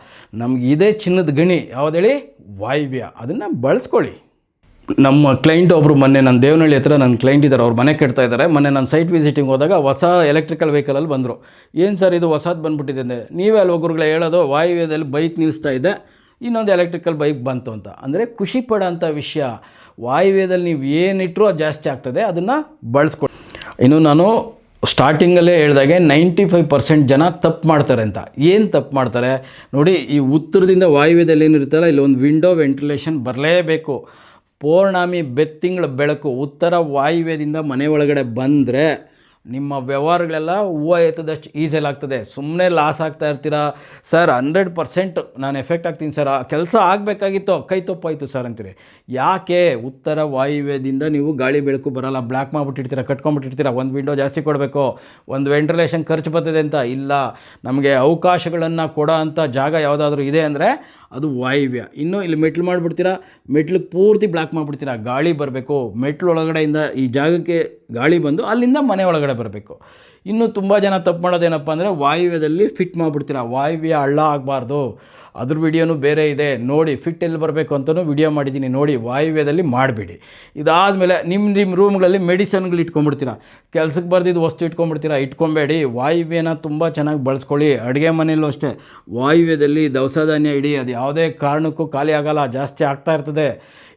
ನಮ್ಗೆ ಇದೇ ಚಿನ್ನದ ಗಣಿ ಯಾವುದೇಳಿ, ವಾಯುವ್ಯ. ಅದನ್ನು ಬಳಸ್ಕೊಳ್ಳಿ. ನಮ್ಮ ಕ್ಲೈಂಟ್ ಒಬ್ಬರು ಮೊನ್ನೆ ನನ್ನ ದೇವನಹಳ್ಳಿ ಹತ್ರ ನನ್ನ ಕ್ಲೈಂಟ್ ಇದ್ದಾರೆ, ಅವ್ರು ಮನೆ ಕಟ್ತಾ ಇದ್ದಾರೆ. ಮೊನ್ನೆ ನಾನು ಸೈಟ್ ವಿಸಿಟಿಂಗ್ ಹೋದಾಗ ಹೊಸ ಎಲೆಕ್ಟ್ರಿಕಲ್ ವೆಹಿಕಲಲ್ಲಿ ಬಂದರು. ಏನು ಸರ್ ಇದು ಹೊಸದು ಬಂದುಬಿಟ್ಟಿದೆ ಅಂದೆ. ನೀವೇ ಅಲ್ಲಿ ಒಬ್ಬರುಗಳೇ ಹೇಳೋದು, ವಾಯುವ್ಯದಲ್ಲಿ ಬೈಕ್ ನಿಲ್ಲಿಸ್ತಾ ಇದೆ, ಇನ್ನೊಂದು ಎಲೆಕ್ಟ್ರಿಕಲ್ ಬೈಕ್ ಬಂತು ಅಂತ. ಅಂದರೆ ಖುಷಿ ಪಡೋಂಥ ವಿಷಯ. ವಾಯುವ್ಯದಲ್ಲಿ ನೀವು ಏನಿಟ್ಟರೂ ಅದು ಜಾಸ್ತಿ ಆಗ್ತದೆ, ಅದನ್ನು ಬಳಸ್ಕೊಳ್ಳಿ. ಇನ್ನು ನಾನು ಸ್ಟಾರ್ಟಿಂಗಲ್ಲೇ ಹೇಳಿದಾಗೆ 95% ಜನ ತಪ್ಪು ಮಾಡ್ತಾರೆ ಅಂತ. ಏನು ತಪ್ಪು ಮಾಡ್ತಾರೆ ನೋಡಿ, ಈ ಉತ್ತರದಿಂದ ವಾಯುವ್ಯದಲ್ಲಿ ಏನಿರುತ್ತಲ್ಲ, ಇಲ್ಲಿ ಒಂದು ವಿಂಡೋ ವೆಂಟಿಲೇಷನ್ ಬರಲೇಬೇಕು. ಪೌರ್ಣಮಿ ಬೆತ್ತಿಂಗಳ ಬೆಳಕು ಉತ್ತರ ವಾಯುವ್ಯದಿಂದ ಮನೆ ಒಳಗಡೆ ಬಂದರೆ ನಿಮ್ಮ ವ್ಯವಹಾರಗಳೆಲ್ಲ ಹೂವು ಎತ್ತದಷ್ಟು ಈಸಿಯಲ್ಲಿ ಆಗ್ತದೆ. ಸುಮ್ಮನೆ ಲಾಸ್ ಆಗ್ತಾ ಇರ್ತೀರಾ ಸರ್. 100% ನಾನು ಎಫೆಕ್ಟ್ ಆಗ್ತೀನಿ ಸರ್, ಆ ಕೆಲಸ ಆಗಬೇಕಾಗಿತ್ತು, ಕೈ ತಪ್ಪಾಯಿತು ಸರ್ ಅಂತೀರಿ. ಯಾಕೆ? ಉತ್ತರ ವಾಯುವ್ಯದಿಂದ ನೀವು ಗಾಳಿ ಬೆಳಕು ಬರೋಲ್ಲ, ಬ್ಲ್ಯಾಕ್ ಮಾಡಿಬಿಟ್ಟಿರ್ತೀರ, ಕಟ್ಕೊಂಡ್ಬಿಟ್ಟಿರ್ತೀರ. ಒಂದು ವಿಂಡೋ ಜಾಸ್ತಿ ಕೊಡಬೇಕು, ಒಂದು ವೆಂಟಿಲೇಷನ್ ಖರ್ಚು ಬರ್ತದೆ ಅಂತ. ಇಲ್ಲ, ನಮಗೆ ಅವಕಾಶಗಳನ್ನು ಕೊಡೋ ಅಂಥ ಜಾಗ ಯಾವುದಾದ್ರೂ ಇದೆ ಅಂದರೆ ಅದು ವಾಯುವ್ಯ. ಇನ್ನು ಇಲ್ಲಿ ಮೆಟ್ಲು ಮಾಡಿಬಿಡ್ತೀರಾ, ಮೆಟ್ಲಿಗೆ ಪೂರ್ತಿ ಬ್ಲಾಕ್ ಮಾಡಿಬಿಡ್ತೀರಾ, ಗಾಳಿ ಬರಬೇಕು, ಮೆಟ್ಲು ಒಳಗಡೆಯಿಂದ ಈ ಜಾಗಕ್ಕೆ ಗಾಳಿ ಬಂದು ಅಲ್ಲಿಂದ ಮನೆ ಒಳಗಡೆ ಬರಬೇಕು. ಇನ್ನು ತುಂಬ ಜನ ತಪ್ಪು ಮಾಡೋದೇನಪ್ಪ ಅಂದರೆ ವಾಯುವ್ಯದಲ್ಲಿ ಫಿಟ್ ಮಾಡಿಬಿಡ್ತೀರಾ, ವಾಯುವ್ಯ ಹಳ್ಳ ಆಗಬಾರ್ದು. ಅದ್ರ ವಿಡಿಯೋನು ಬೇರೆ ಇದೆ ನೋಡಿ, ಫಿಟ್ ಎಲ್ಲಿ ಬರಬೇಕು ಅಂತಲೂ ವಿಡಿಯೋ ಮಾಡಿದ್ದೀನಿ ನೋಡಿ, ವಾಯುವ್ಯದಲ್ಲಿ ಮಾಡಬೇಡಿ. ಇದಾದಮೇಲೆ ನಿಮ್ಮ ರೂಮ್ಗಳಲ್ಲಿ ಮೆಡಿಸನ್ಗಳು ಇಟ್ಕೊಂಡ್ಬಿಡ್ತೀರಾ, ಕೆಲಸಕ್ಕೆ ಬರ್ದಿದ್ದು ವಸ್ತು ಇಟ್ಕೊಂಡ್ಬಿಡ್ತೀರಾ, ಇಟ್ಕೊಬೇಡಿ. ವಾಯುವ್ಯನ ತುಂಬ ಚೆನ್ನಾಗಿ ಬಳಸ್ಕೊಳ್ಳಿ. ಅಡುಗೆ ಮನೆಯಲ್ಲೂ ಅಷ್ಟೇ ವಾಯುವ್ಯದಲ್ಲಿ ದವಸ ಧಾನ್ಯ ಇಡಿ, ಅದು ಯಾವುದೇ ಕಾರಣಕ್ಕೂ ಖಾಲಿ ಆಗೋಲ್ಲ, ಜಾಸ್ತಿ ಆಗ್ತಾ ಇರ್ತದೆ.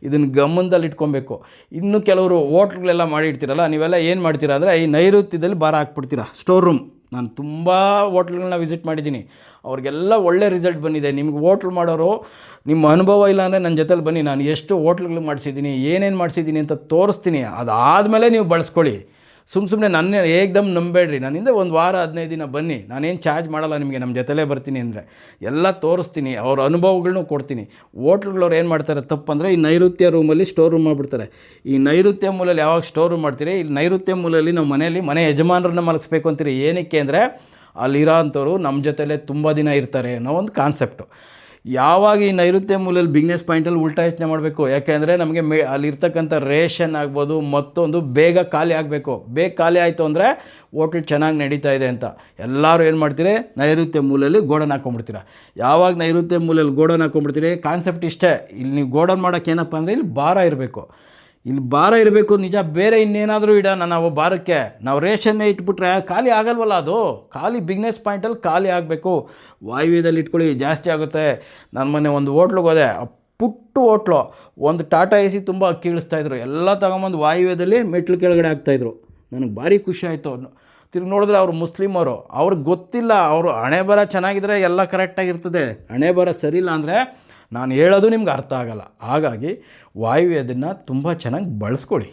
ಇದನ್ನು ಗಮನದಲ್ಲಿ ಇಟ್ಕೊಬೇಕು. ಇನ್ನು ಕೆಲವರು ಹೋಟ್ಲ್ಗಳೆಲ್ಲ ಮಾಡಿರ್ತೀರಲ್ಲ, ನೀವೆಲ್ಲ ಏನು ಮಾಡ್ತೀರಾ ಅಂದರೆ ಈ ನೈಋತ್ಯದಲ್ಲಿ ಭಾರ ಹಾಕ್ಬಿಡ್ತೀರಾ. ಸ್ಟೋರ್ ರೂಮ್, ನಾನು ತುಂಬ ಹೋಟ್ಲ್ಗಳನ್ನ ವಿಸಿಟ್ ಮಾಡಿದ್ದೀನಿ, ಅವ್ರಿಗೆಲ್ಲ ಒಳ್ಳೆ ರಿಸಲ್ಟ್ ಬಂದಿದೆ. ನಿಮ್ಗೆ ಹೋಟ್ಲ್ ಮಾಡೋರು ನಿಮ್ಮ ಅನುಭವ ಇಲ್ಲ ಅಂದರೆ ನನ್ನ ಜೊತೆಲಿ ಬನ್ನಿ, ನಾನು ಎಷ್ಟು ಹೋಟ್ಲ್ಗಳು ಮಾಡಿಸಿದ್ದೀನಿ, ಏನೇನು ಮಾಡಿಸಿದ್ದೀನಿ ಅಂತ ತೋರಿಸ್ತೀನಿ. ಅದಾದಮೇಲೆ ನೀವು ಬಳಸ್ಕೊಳ್ಳಿ. ಸುಮ್ಮನೆ ನನ್ನ ಏಕ್ದಮ್ ನಂಬೇಡ್ರಿ. ನನ್ನಿಂದ ಒಂದು ವಾರ 15 ದಿನ ಬನ್ನಿ, ನಾನೇನು ಚಾರ್ಜ್ ಮಾಡಲ್ಲ ನಿಮಗೆ, ನಮ್ಮ ಜೊತೆಲೇ ಬರ್ತೀನಿ ಅಂದರೆ ಎಲ್ಲ ತೋರಿಸ್ತೀನಿ, ಅವ್ರ ಅನುಭವಗಳನ್ನೂ ಕೊಡ್ತೀನಿ. ಹೋಟ್ಲ್ಗಳವ್ರು ಏನು ಮಾಡ್ತಾರೆ ತಪ್ಪಂದರೆ ಈ ನೈಋತ್ಯ ರೂಮಲ್ಲಿ ಸ್ಟೋರ್ ರೂಮ್ ಮಾಡಿಬಿಡ್ತಾರೆ. ಈ ನೈಋತ್ಯ ಮೂಲಲ್ಲಿ ಯಾವಾಗ ಸ್ಟೋರ್ ರೂಮ್ ಮಾಡ್ತೀರಿ, ಇಲ್ಲಿ ನೈಋತ್ಯ ಮೂಲಲ್ಲಿ ನಾವು ಮನೆಯಲ್ಲಿ ಮನೆ ಯಜಮಾನರನ್ನ ಮಲಗಿಸ್ಬೇಕು ಅಂತೀರಿ. ಏನಕ್ಕೆ ಅಂದರೆ ಅಲ್ಲಿರೋ ಅಂಥವ್ರು ನಮ್ಮ ಜೊತೆಲೇ ತುಂಬ ದಿನ ಇರ್ತಾರೆ ಅನ್ನೋ ಒಂದು ಕಾನ್ಸೆಪ್ಟು. ಯಾವಾಗ ಈ ನೈಋತ್ಯ ಮೂಲಲ್ಲಿ ಬಿಸ್ನೆಸ್ ಪಾಯಿಂಟಲ್ಲಿ ಉಲ್ಟಾ ಯೋಚನೆ ಮಾಡಬೇಕು. ಯಾಕೆಂದರೆ ನಮಗೆ ಅಲ್ಲಿರ್ತಕ್ಕಂಥ ರೇಷನ್ ಆಗ್ಬೋದು, ಮತ್ತೊಂದು ಬೇಗ ಖಾಲಿ ಆಗಬೇಕು. ಬೇಗ ಖಾಲಿ ಆಯಿತು ಅಂದರೆ ಹೋಟ್ಲ್ ಚೆನ್ನಾಗಿ ನಡೀತಾ ಇದೆ ಅಂತ ಎಲ್ಲರೂ ಏನು ಮಾಡ್ತೀರಿ, ನೈಋತ್ಯ ಮೂಲಲ್ಲಿ ಗೋಡನ್ ಹಾಕ್ಕೊಂಡ್ಬಿಡ್ತೀರ. ಯಾವಾಗ ನೈಋತ್ಯ ಮೂಲಲ್ಲಿ ಗೋಡನ್ ಹಾಕ್ಕೊಂಡ್ಬಿಡ್ತೀರಿ, ಕಾನ್ಸೆಪ್ಟ್ ಇಷ್ಟೇ. ಇಲ್ಲಿ ನೀವು ಗೋಡನ್ ಮಾಡೋಕ್ಕೆ ಏನಪ್ಪ ಅಂದರೆ ಇಲ್ಲಿ ಭಾರ ಇರಬೇಕು, ಇಲ್ಲಿ ಭಾರ ಇರಬೇಕು ನಿಜ. ಬೇರೆ ಇನ್ನೇನಾದರೂ ಇಡೋಣ ನಾವು ಭಾರಕ್ಕೆ, ನಾವು ರೇಷನ್ನೇ ಇಟ್ಬಿಟ್ರೆ ಖಾಲಿ ಆಗಲ್ವಲ್ಲ, ಅದು ಖಾಲಿ ಬಿಸ್ನೆಸ್ ಪಾಯಿಂಟಲ್ಲಿ ಖಾಲಿ ಆಗಬೇಕು. ವಾಯುವ್ಯದಲ್ಲಿ ಇಟ್ಕೊಳ್ಳಿ, ಜಾಸ್ತಿ ಆಗುತ್ತೆ. ನಾನು ಮೊನ್ನೆ ಒಂದು ಹೋಟ್ಲಿಗೆ ಹೋದೆ, ಪುಟ್ಟು ಹೋಟ್ಲು, ಒಂದು ಟಾಟಾ ಎ ಸಿ ತುಂಬ ಅಕ್ಕಿ ಇಳಿಸ್ತಾಯಿದ್ರು, ಎಲ್ಲ ತಗೊಂಬಂದು ವಾಯುವ್ಯದಲ್ಲಿ ಮೆಟ್ಲು ಕೆಳಗಡೆ ಹಾಕ್ತಾಯಿದ್ರು. ನನಗೆ ಭಾರಿ ಖುಷಿ ಆಯಿತು. ತಿರುಗಿ ನೋಡಿದ್ರೆ ಅವರು ಮುಸ್ಲಿಮರು, ಅವ್ರಿಗೆ ಗೊತ್ತಿಲ್ಲ, ಅವರು ಹಣೆ ಬರ ಚೆನ್ನಾಗಿದ್ರೆ ಎಲ್ಲ ಕರೆಕ್ಟಾಗಿರ್ತದೆ, ಹಣೆ ಬರ ಸರಿಯಿಲ್ಲ ಅಂದರೆ ನಾನು ಹೇಳೋದು ನಿಮ್ಗೆ ಅರ್ಥ ಆಗೋಲ್ಲ. ಹಾಗಾಗಿ ವಾಯುವ್ಯದನ್ನು ತುಂಬ ಚೆನ್ನಾಗಿ ಬಳಸ್ಕೊಳ್ಳಿ.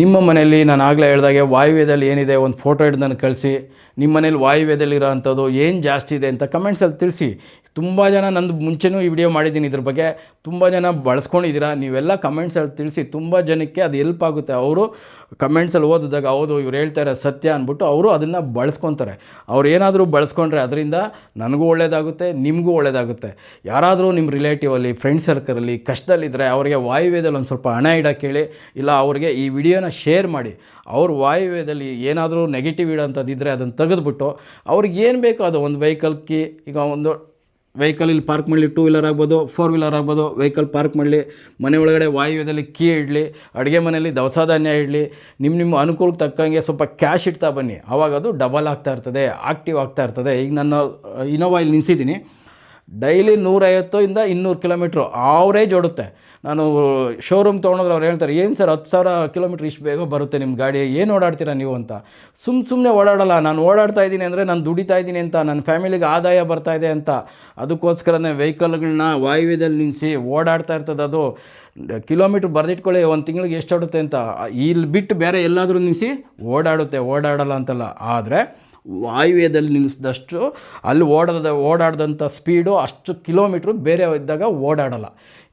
ನಿಮ್ಮ ಮನೆಯಲ್ಲಿ ನಾನು ಆಗಲೇ ಹೇಳಿದಾಗೆ ವಾಯುವ್ಯದಲ್ಲಿ ಏನಿದೆ ಒಂದು ಫೋಟೋ ಹಿಡಿದು ನನಗೆ ಕಳಿಸಿ. ನಿಮ್ಮ ಮನೇಲಿ ವಾಯುವ್ಯದಲ್ಲಿರೋ ಅಂಥದ್ದು ಏನು ಜಾಸ್ತಿ ಇದೆ ಅಂತ ಕಮೆಂಟ್ಸಲ್ಲಿ ತಿಳಿಸಿ. ತುಂಬ ಜನ ನಂದು ಮುಂಚೆನೂ ಈ ವಿಡಿಯೋ ಮಾಡಿದ್ದೀನಿ, ಇದ್ರ ಬಗ್ಗೆ ತುಂಬ ಜನ ಬಳಸ್ಕೊಂಡಿದ್ದೀರಾ. ನೀವೆಲ್ಲ ಕಮೆಂಟ್ಸಲ್ಲಿ ತಿಳಿಸಿ, ತುಂಬ ಜನಕ್ಕೆ ಅದು ಎಲ್ಪ್ ಆಗುತ್ತೆ. ಅವರು ಕಮೆಂಟ್ಸಲ್ಲಿ ಓದಿದಾಗ ಹೌದು ಇವ್ರು ಹೇಳ್ತಾರೆ ಸತ್ಯ ಅಂದ್ಬಿಟ್ಟು ಅವರು ಅದನ್ನು ಬಳಸ್ಕೊತಾರೆ. ಅವ್ರು ಏನಾದರೂ ಬಳಸ್ಕೊಂಡ್ರೆ ಅದರಿಂದ ನನಗೂ ಒಳ್ಳೆಯದಾಗುತ್ತೆ, ನಿಮಗೂ ಒಳ್ಳೆಯದಾಗುತ್ತೆ. ಯಾರಾದರೂ ನಿಮ್ಮ ರಿಲೇಟಿವಲ್ಲಿ, ಫ್ರೆಂಡ್ ಸರ್ಕಲಲ್ಲಿ ಕಷ್ಟದಲ್ಲಿದ್ದರೆ ಅವರಿಗೆ ವಾಯುವ್ಯದಲ್ಲಿ ಒಂದು ಸ್ವಲ್ಪ ಹಣ ಇಡೋಕ್ಕೆ ಹೇಳಿ, ಇಲ್ಲ ಅವರಿಗೆ ಈ ವಿಡಿಯೋನ ಶೇರ್ ಮಾಡಿ. ಅವ್ರು ವಾಯುವ್ಯದಲ್ಲಿ ಏನಾದರೂ ನೆಗೆಟಿವ್ ಇಡೋಂಥದ್ದಿದ್ದರೆ ಅದನ್ನು ತೆಗೆದುಬಿಟ್ಟು ಅವ್ರಿಗೆ ಏನು ಬೇಕೋ ಅದು ಒಂದು ವೆಹಿಕಲ್ಗೆ, ಈಗ ಒಂದು ವೆಹಿಕಲ್ ಇಲ್ಲಿ ಪಾರ್ಕ್ ಮಾಡಲಿ, 2 ವೀಲರ್ ಆಗ್ಬೋದು, 4 ವೀಲರ್ ಆಗ್ಬೋದು, ವೆಹಿಕಲ್ ಪಾರ್ಕ್ ಮಾಡಲಿ, ಮನೆ ಒಳಗಡೆ ವಾಯುವ್ಯದಲ್ಲಿ ಕೀ ಇಡಲಿ, ಅಡುಗೆ ಮನೆಯಲ್ಲಿ ದವಸ ಧಾನ್ಯ ಇಡಲಿ. ನಿಮ್ಮ ಅನುಕೂಲಕ್ಕೆ ತಕ್ಕಂಗೆ ಸ್ವಲ್ಪ ಕ್ಯಾಶ್ ಇಡ್ತಾ ಬನ್ನಿ, ಆವಾಗ ಅದು ಡಬಲ್ ಆಗ್ತಾ ಇರ್ತದೆ, ಆಕ್ಟಿವ್ ಆಗ್ತಾ ಇರ್ತದೆ. ಈಗ ನಾನು ಇನೋವಾ ಇಲ್ಲಿ ನಿಲ್ಲಿಸಿದ್ದೀನಿ, ಡೈಲಿ 150 ಇಂದ 200 ಕಿಲೋಮೀಟ್ರು ಆವ್ರೇಜ್ ಓಡುತ್ತೆ. ನಾನು ಶೋರೂಮ್ ತೊಗೊಂಡ್ರೆ ಅವ್ರು ಹೇಳ್ತಾರೆ, ಏನು ಸರ್ 10,000 ಕಿಲೋಮೀಟ್ರ್ ಇಷ್ಟು ಬೇಗ ಬರುತ್ತೆ ನಿಮ್ಮ ಗಾಡಿ, ಏನು ಓಡಾಡ್ತೀರಾ ನೀವು ಅಂತ. ಸುಮ್ಮನೆ ಓಡಾಡಲ್ಲ, ನಾನು ಓಡಾಡ್ತಾ ಇದ್ದೀನಿ ಅಂದರೆ ನಾನು ದುಡಿತಾ ಇದ್ದೀನಿ ಅಂತ, ನನ್ನ ಫ್ಯಾಮಿಲಿಗೆ ಆದಾಯ ಬರ್ತಾ ಇದೆ ಅಂತ. ಅದಕ್ಕೋಸ್ಕರನೇ ವೆಹಿಕಲ್ಗಳನ್ನ ವಾಯುವ್ಯದಲ್ಲಿ ನಿಲ್ಲಿಸಿ ಓಡಾಡ್ತಾ ಇರ್ತದೆ. ಅದು ಕಿಲೋಮೀಟ್ರ್ ಬರೆದಿಟ್ಕೊಳ್ಳಿ, ಒಂದು ತಿಂಗಳಿಗೆ ಎಷ್ಟು ಓಡುತ್ತೆ ಅಂತ. ಇಲ್ಲಿ ಬಿಟ್ಟು ಬೇರೆ ಎಲ್ಲಾದರೂ ನಿಲ್ಲಿಸಿ ಓಡಾಡುತ್ತೆ, ಓಡಾಡಲ್ಲ ಅಂತಲ್ಲ. ಆದರೆ ವಾಯುವ್ಯದಲ್ಲಿ ನಿಲ್ಲಿಸಿದಷ್ಟು ಅಲ್ಲಿ ಓಡಾಡ್ದಂಥ ಸ್ಪೀಡು ಅಷ್ಟು ಕಿಲೋಮೀಟ್ರು ಬೇರೆ ಇದ್ದಾಗ ಓಡಾಡಲ್ಲ.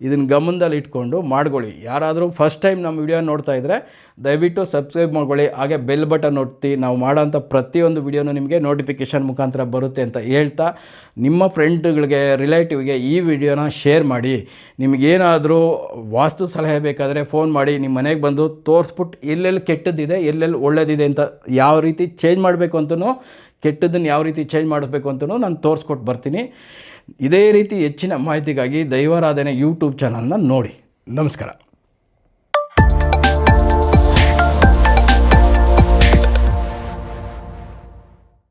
ಇದನ್ನು ಗಮನದಲ್ಲಿ ಇಟ್ಕೊಂಡು ಮಾಡ್ಕೊಳ್ಳಿ. ಯಾರಾದರೂ ಫಸ್ಟ್ ಟೈಮ್ ನಮ್ಮ ವಿಡಿಯೋ ನೋಡ್ತಾ ಇದ್ದರೆ ದಯವಿಟ್ಟು ಸಬ್ಸ್ಕ್ರೈಬ್ ಮಾಡ್ಕೊಳ್ಳಿ, ಹಾಗೆ ಬೆಲ್ ಬಟನ್ ಒತ್ತಿ. ನಾವು ಮಾಡೋಂಥ ಪ್ರತಿಯೊಂದು ವಿಡಿಯೋನೂ ನಿಮಗೆ ನೋಟಿಫಿಕೇಷನ್ ಮುಖಾಂತರ ಬರುತ್ತೆ ಅಂತ ಹೇಳ್ತಾ, ನಿಮ್ಮ ಫ್ರೆಂಡ್ಗಳಿಗೆ, ರಿಲೇಟಿವ್ಗೆ ಈ ವಿಡಿಯೋನ ಶೇರ್ ಮಾಡಿ. ನಿಮಗೇನಾದರೂ ವಾಸ್ತು ಸಲಹೆ ಬೇಕಾದರೆ ಫೋನ್ ಮಾಡಿ, ನಿಮ್ಮ ಮನೆಗೆ ಬಂದು ತೋರಿಸ್ಬಿಟ್ಟು ಎಲ್ಲೆಲ್ಲಿ ಕೆಟ್ಟದ್ದಿದೆ, ಎಲ್ಲೆಲ್ಲಿ ಒಳ್ಳೇದಿದೆ ಅಂತ, ಯಾವ ರೀತಿ ಚೇಂಜ್ ಮಾಡಬೇಕು ಅಂತಲೂ, ಕೆಟ್ಟದ್ದನ್ನು ಯಾವ ರೀತಿ ಚೇಂಜ್ ಮಾಡಬೇಕು ಅಂತಲೂ ನಾನು ತೋರಿಸ್ಕೊಟ್ಟು ಬರ್ತೀನಿ. ಇದೇ ರೀತಿ ಹೆಚ್ಚಿನ ಮಾಹಿತಿಗಾಗಿ ದೈವಾರಾಧನೆ ಯೂಟ್ಯೂಬ್ ಚಾನಲ್ನ ನೋಡಿ. ನಮಸ್ಕಾರ.